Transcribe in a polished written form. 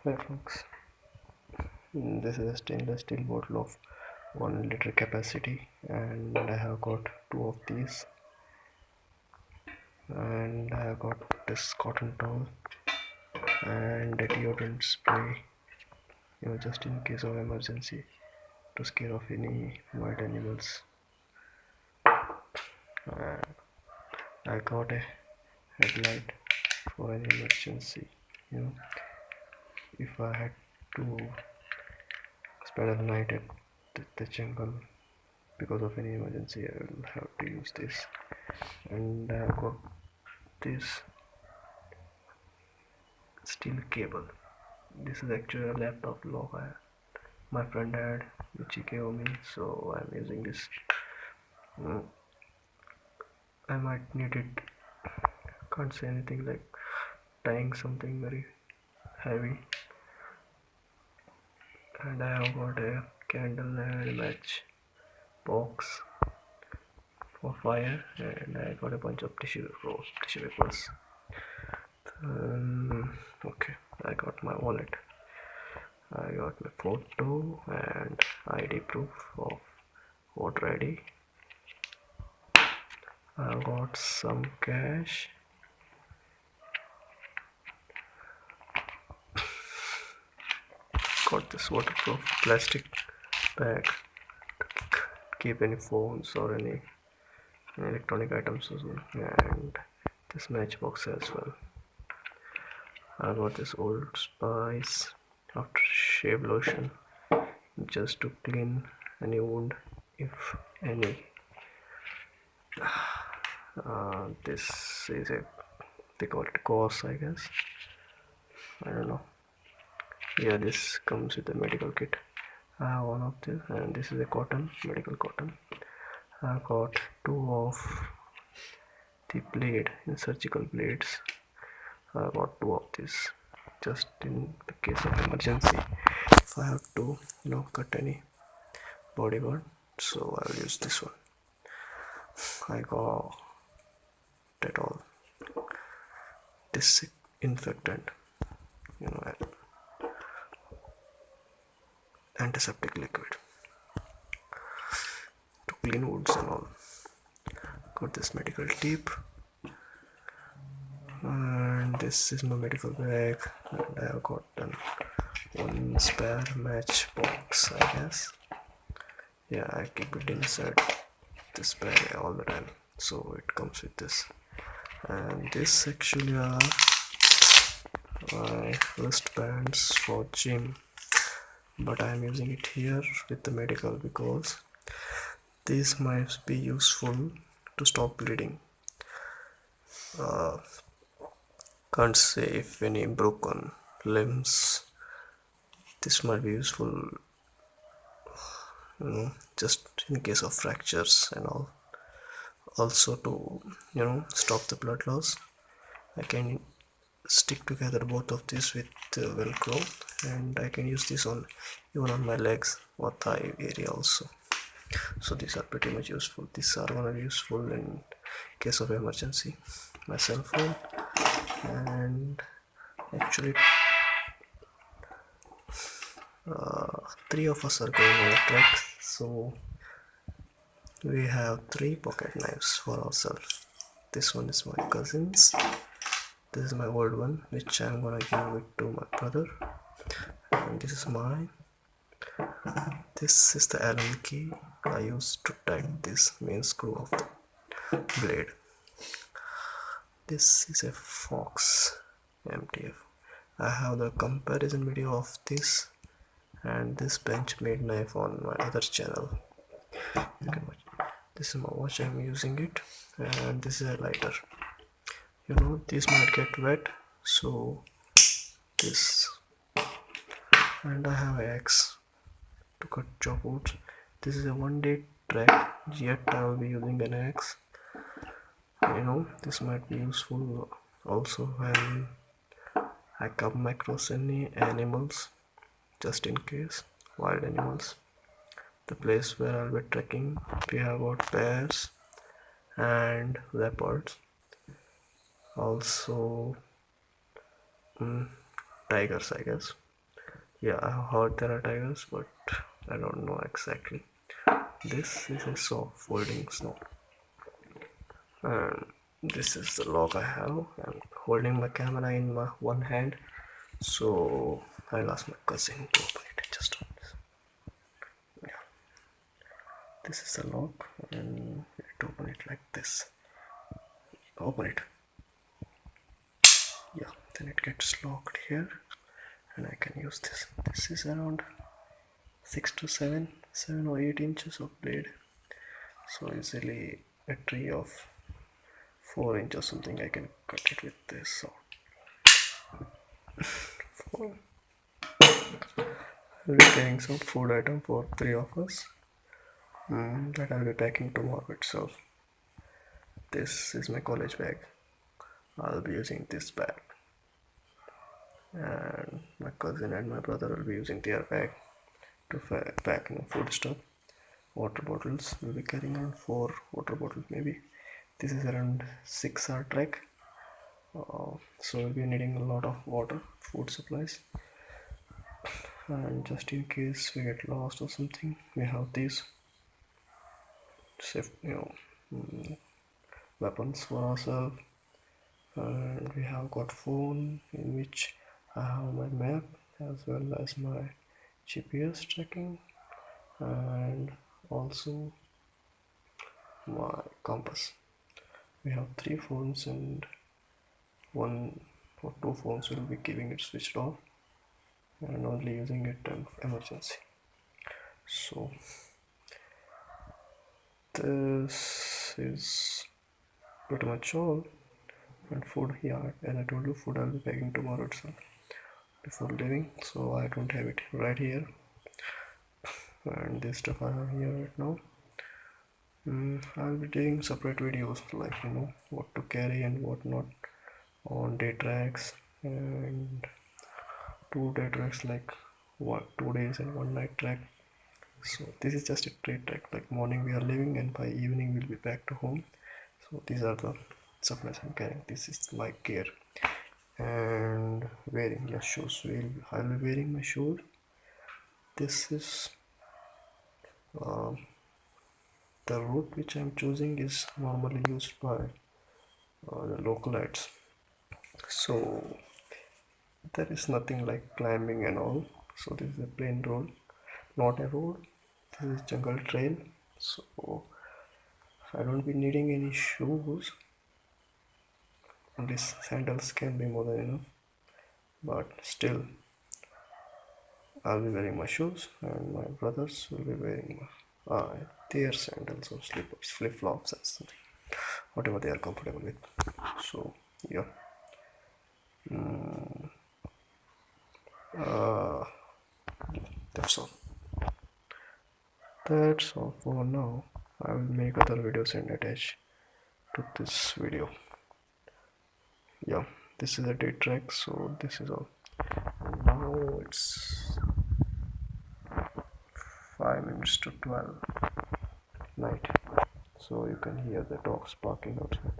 Hi folks, this is a stainless steel bottle of 1 liter capacity, and I have got two of these, and I have got this cotton towel and a deodorant spray, just in case of emergency to scare off any wild animals. And I got a headlight for an emergency. You know, if I had to spend the night at the jungle because of any emergency, I will have to use this. And I have got this steel cable. This is actually a laptop lock my friend had, which he gave me, so I'm using this. Mm, I might need it. Can't say anything like tying something very heavy. And I have got a candle and match box for fire, and I got a bunch of tissue papers. Okay, I got my wallet. I got my photo and ID proof of voter ID. I got some cash. Got this waterproof plastic bag to keep any phones or any electronic items as well, and this matchbox as well. I got this Old Spice aftershave lotion just to clean any wound, if any. This is a, they call it gauze, I guess. I don't know. Yeah, this comes with a medical kit. I have one of this, and this is a medical cotton. I got two of the blade in surgical blades. I got two of this just in the case of emergency. If I have to, cut any body part, so I will use this one. I got Dettol, disinfectant, you know, antiseptic liquid to clean wounds and all. Got this medical tape, and this is my medical bag, and I have got one spare match box, I guess. Yeah, I keep it inside this bag all the time, so it comes with this. And this actually are my wristbands for gym, but I am using it here with the medical because this might be useful to stop bleeding. Can't say if any broken limbs, this might be useful, just in case of fractures and all. Also to stop the blood loss, I can stick together both of these with velcro, and I can use this on even on my legs or thigh area also. So these are pretty much useful. These are gonna be useful in case of emergency. My cell phone, and actually three of us are going on a trek, so we have three pocket knives for ourselves. This one is my cousin's. This is my old one, which I'm gonna give it to my brother. And this is mine. This is the Allen key I used to tighten this main screw of the blade. This is a Fox MTF. I have the comparison video of this and this Benchmade knife on my other channel. You can watch. This is my watch, I'm using it, and this is a lighter. This might get wet, so this. And I have an axe to cut chop woods. This is a 1 day trek, yet I will be using an axe. This might be useful also when I come across any animals, just in case, wild animals. The place where I'll be trekking, we have got bears and leopards, also tigers, I guess. Yeah, I have heard there are tigers, but I don't know exactly. This is a saw, folding saw, and this is the log I have. I'm holding my camera in my one hand, so I'll ask my cousin to open it. Just on this. Yeah, this is the log, and you have to open it like this. Open it. Yeah, then it gets locked here, and I can use this. This is around 6 to 7 or 8 inches of blade, so easily a tree of 4 inches or something I can cut it with this. So I'll be carrying some food item for 3 of us that I'll be packing tomorrow itself. This is my college bag. I'll be using this bag, and my cousin and my brother will be using their bag to pack food stuff. Water bottles, we'll be carrying around 4 water bottles maybe. This is around 6-hour trek, so we'll be needing a lot of water, food supplies, and just in case we get lost or something, we have these safe, weapons for ourselves. And we have got phone in which I have my map as well as my GPS tracking, and also my compass. We have 3 phones, and 1 or 2 phones will be keeping it switched off and only using it in emergency. So this is pretty much all. And food, yeah, as I told you, food I'll be packing tomorrow itself before leaving, so I don't have it right here. And this stuff I have here right now. I'll be doing separate videos, like what to carry and what not on day tracks, and 2-day tracks, like 2 days and 1 night track. So this is just a straight track, like morning we are leaving and by evening we'll be back to home. So these are the supplies I'm carrying. This is my gear. And wearing, yeah, shoes. I'll be wearing my shoes. This is the route which I'm choosing is normally used by the localites. So there is nothing like climbing and all. So this is a plain road, not a road. This is jungle trail. So I don't be needing any shoes. These sandals can be more than enough, but still I'll be wearing my shoes, and my brothers will be wearing their sandals or slippers, flip-flops, and something, whatever they are comfortable with. So yeah, that's all. That's all for now. I will make other videos and attach to this video. Yeah, this is a day track, so this is all. Now it's 5 minutes to 12 night, so you can hear the dogs barking outside.